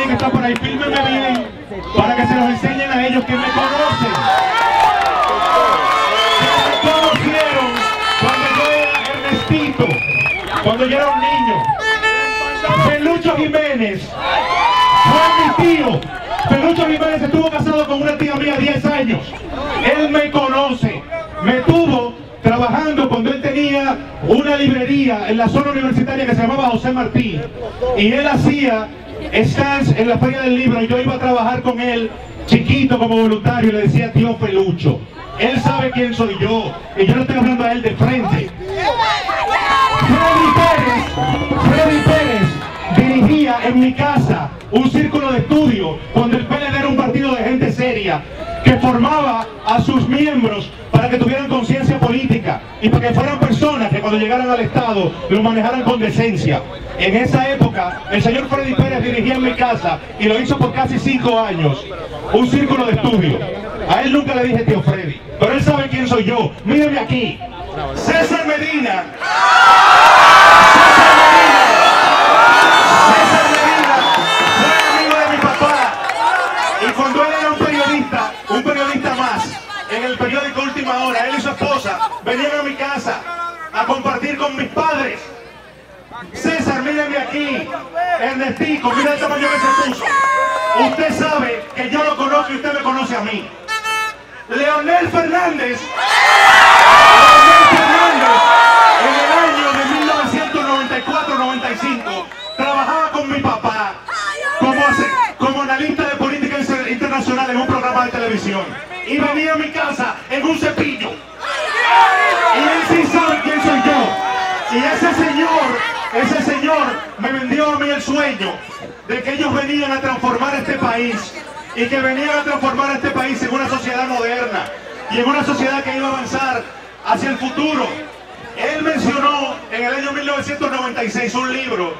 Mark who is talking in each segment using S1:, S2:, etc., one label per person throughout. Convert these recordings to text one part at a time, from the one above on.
S1: que está por ahí, fílmenme bien para que se los enseñen a ellos que me conocen. Que me conocieron cuando yo era Ernestito, cuando yo era un niño. Pelucho Jiménez fue mi tío. Pelucho Jiménez estuvo casado con una tía mía 10 años. Él me conoce. Me tuvo trabajando cuando él tenía una librería en la zona universitaria que se llamaba José Martí. Y él hacía stands en la Feria del Libro y yo iba a trabajar con él chiquito como voluntario y le decía tío Pelucho. Él sabe quién soy yo y yo le estoy hablando a él de frente. Freddy Pérez dirigía en mi casa un círculo de estudio cuando el PLD era un partido de gente seria que formaba a sus miembros para que tuvieran conciencia política y para que fueran personas que cuando llegaran al Estado lo manejaran con decencia. En esa época el señor Freddy Pérez dirigía en mi casa y lo hizo por casi 5 años, un círculo de estudio. A él nunca le dije tío Freddy, pero él sabe quién soy yo. Mírenme aquí, César Medina. Cuando él era un periodista más, en el periódico Última Hora, él y su esposa venían a mi casa a compartir con mis padres. César, mírenme aquí, Ernestico, mira el tamaño que se puso. Usted sabe que yo lo conozco y usted me conoce a mí. Leonel Fernández, en el año de 1994-95, trabajaba con mi papá como analista de política internacional en un programa de televisión y venía a mi casa en un cepillo y él sí sabe quién soy yo. Y ese señor me vendió a mí el sueño de que ellos venían a transformar este país y que venían a transformar este país en una sociedad moderna y en una sociedad que iba a avanzar hacia el futuro. Él mencionó en el año 1996 un libro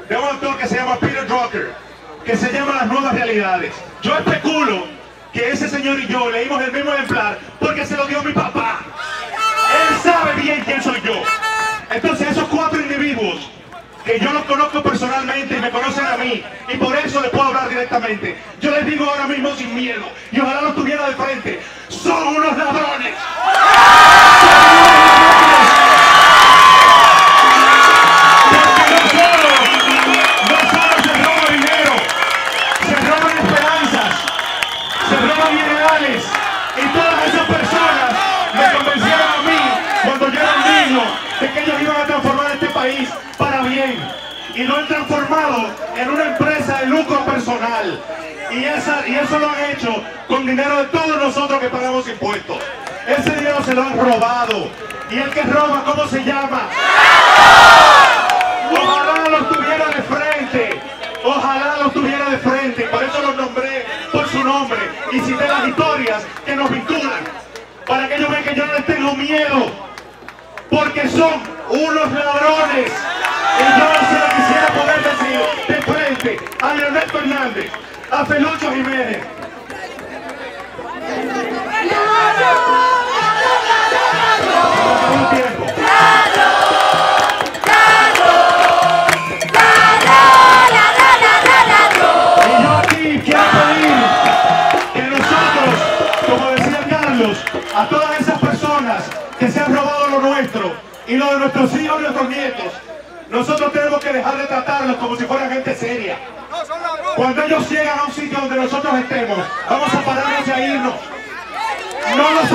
S1: de un autor que se llama Peter Drucker, que se llama Las Nuevas Realidades. Yo especulo que ese señor y yo leímos el mismo ejemplar porque se lo dio mi papá. Él sabe bien quién soy yo. Entonces esos 4 individuos que yo los conozco personalmente y me conocen a mí y por eso les puedo hablar directamente, yo les digo ahora mismo sin miedo y ojalá los tuviera de frente: son unos ladrones. Y todas esas personas me convencieron a mí cuando yo era un niño de que ellos iban a transformar este país para bien y lo han transformado en una empresa de lucro personal y eso lo han hecho con dinero de todos nosotros que pagamos impuestos. Ese dinero se lo han robado y el que roba, ¿cómo se llama? Ojalá los tuviera de frente, ojalá los tuviera de frente, por eso los nombré por su nombre y cité las historias que nos vinculan, para que ellos vean que yo no les tengo miedo, porque son unos ladrones y yo se lo quisiera poder decir de frente a Leonel Fernández, a Pelucho Jiménez. Un tiempo. A todas esas personas que se han robado lo nuestro y lo de nuestros hijos y nuestros nietos, nosotros tenemos que dejar de tratarlos como si fueran gente seria. Cuando ellos llegan a un sitio donde nosotros estemos, vamos a pararnos y a irnos. No los